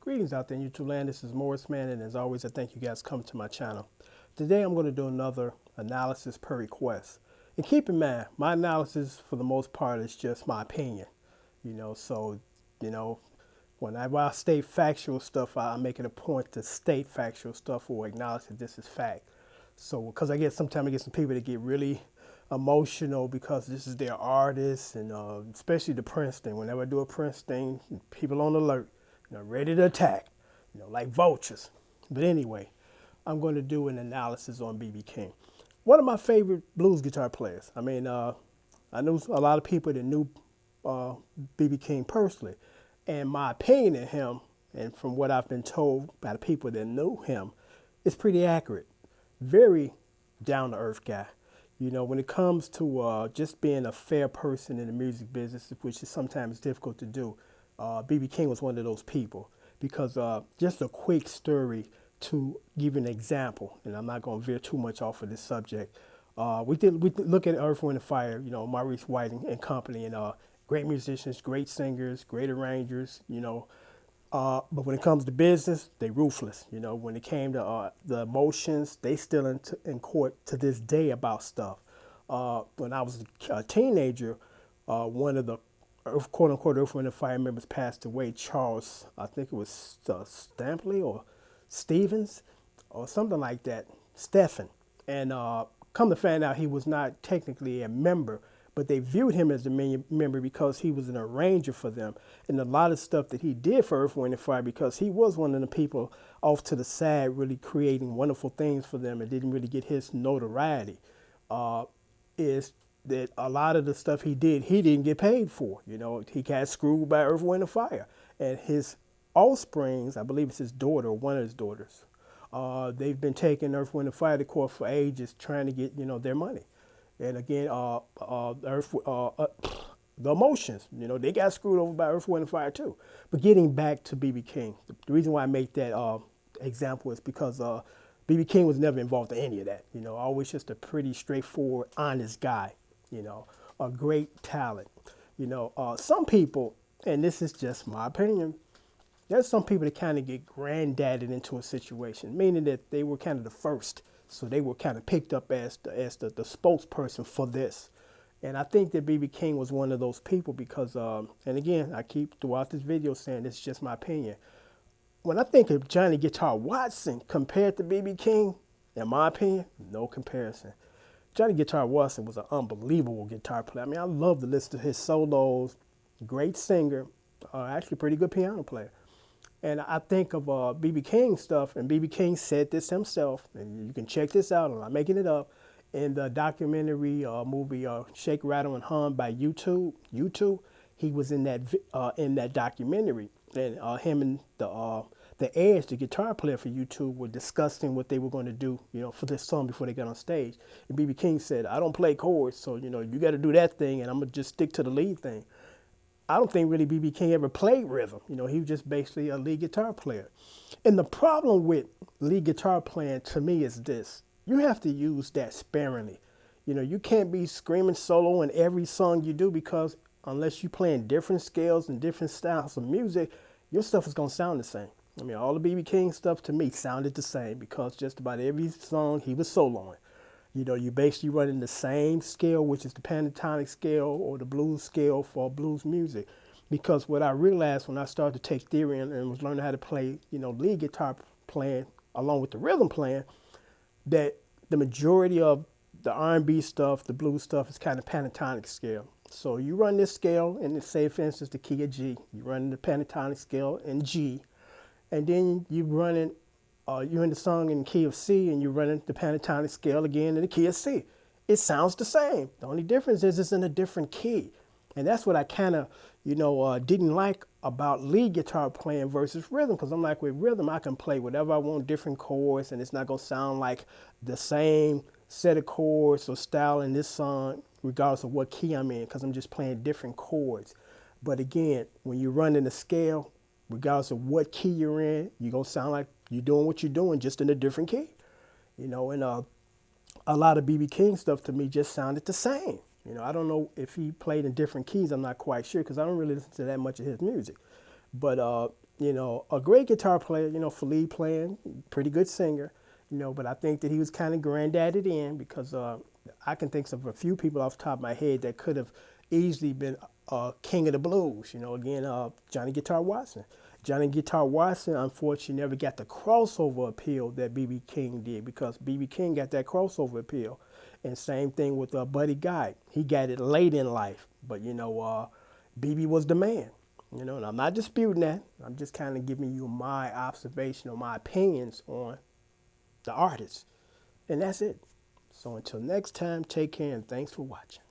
Greetings out there in YouTube land. This is Morrisman, and as always, I thank you guys for coming to my channel. Today, I'm going to do another analysis per request. And keep in mind, my analysis for the most part is just my opinion. So, you know, whenever I state factual stuff, I make it a point to state factual stuff or acknowledge that this is fact. So, because sometimes I get some people that get really emotional because this is their artist, and especially the Prince thing. Whenever I do a Prince thing, people on alert, ready to attack, like vultures. But anyway, I'm going to do an analysis on B.B King, one of my favorite blues guitar players. I knew a lot of people that knew B.B King personally, and my opinion of him, and from what I've been told by the people that knew him, is pretty accurate. Very down to earth guy. When it comes to just being a fair person in the music business, which is sometimes difficult to do, B.B King was one of those people. Because just a quick story to give you an example, and I'm not going to veer too much off of this subject. We look at Earth, Wind, and Fire, Maurice White and company, and great musicians, great singers, great arrangers. But when it comes to business, they ruthless. When it came to the emotions, they still in court to this day about stuff. When I was a teenager, one of the quote unquote Earth, Wind, and Fire members passed away. Charles, I think it was Stampley or Stevens or something like that, Stephen. And come to find out, he was not technically a member, but they viewed him as a member because he was an arranger for them. And a lot of stuff that he did for Earth, Wind, and Fire, because he was one of the people off to the side really creating wonderful things for them and didn't really get his notoriety, is that a lot of the stuff he didn't get paid for. He got screwed by Earth, Wind, and Fire. And his offsprings, I believe it's his daughter or one of his daughters, they've been taking Earth, Wind, and Fire to court for ages trying to get, their money. And again, the emotions, they got screwed over by Earth, Wind, and Fire too. But getting back to B.B King, the reason why I make that example is because B.B King was never involved in any of that. Always just a pretty straightforward, honest guy, a great talent. Some people, and this is just my opinion, there's some people that kind of get granddadded into a situation, meaning that they were kind of the first. So they were kind of picked up as the spokesperson for this. And I think that B.B King was one of those people because, and again, I keep throughout this video saying this is just my opinion. When I think of Johnny Guitar Watson compared to B.B King, in my opinion, no comparison. Johnny Guitar Watson was an unbelievable guitar player. I love to listen to his solos. Great singer, actually pretty good piano player. And I think of B.B King stuff, and B.B King said this himself, and you can check this out, I'm not making it up, in the documentary movie Shake, Rattle, and Hum by YouTube. He was in that documentary, and him and the Edge, the guitar player for YouTube, were discussing what they were going to do, for this song before they got on stage. And B.B King said, "I don't play chords, so you got to do that thing, and I'm gonna just stick to the lead thing." I don't think really B.B King ever played rhythm. He was just basically a lead guitar player. And the problem with lead guitar playing to me is this. You have to use that sparingly. You can't be screaming solo in every song you do because unless you're playing different scales and different styles of music, your stuff is going to sound the same. All the B.B King stuff to me sounded the same because just about every song he was soloing. You basically running the same scale, which is the pentatonic scale or the blues scale for blues music. Because what I realized when I started to take theory and was learning how to play, lead guitar playing along with the rhythm playing, that the majority of the R&B stuff, the blues stuff is kind of pentatonic scale. So you run this scale and say, for instance, the key of G. You run the pentatonic scale in G, and then you running you're in the song in the key of C and you're running the pentatonic scale again in the key of C. It sounds the same. The only difference is it's in a different key. And that's what I kind of, didn't like about lead guitar playing versus rhythm. Because I'm like, with rhythm, I can play whatever I want, different chords, and it's not going to sound like the same set of chords or style in this song, regardless of what key I'm in, because I'm just playing different chords. But again, when you're running the scale, regardless of what key you're in, you're going to sound like you're doing what you're doing, just in a different key. And a lot of B.B King stuff to me just sounded the same. I don't know if he played in different keys. I'm not quite sure because I don't really listen to that much of his music. But you know, a great guitar player, you know, for lead playing, pretty good singer, you know. But I think that he was kind of granddaddied in because I can think of a few people off the top of my head that could have easily been king of the blues. You know, again, Johnny Guitar Watson. Johnny Guitar Watson, unfortunately, never got the crossover appeal that B.B King did because B.B King got that crossover appeal. And same thing with Buddy Guy. He got it late in life, but you know, BB was the man. You know, and I'm not disputing that. I'm just kind of giving you my observation or my opinions on the artist. And that's it. So until next time, take care and thanks for watching.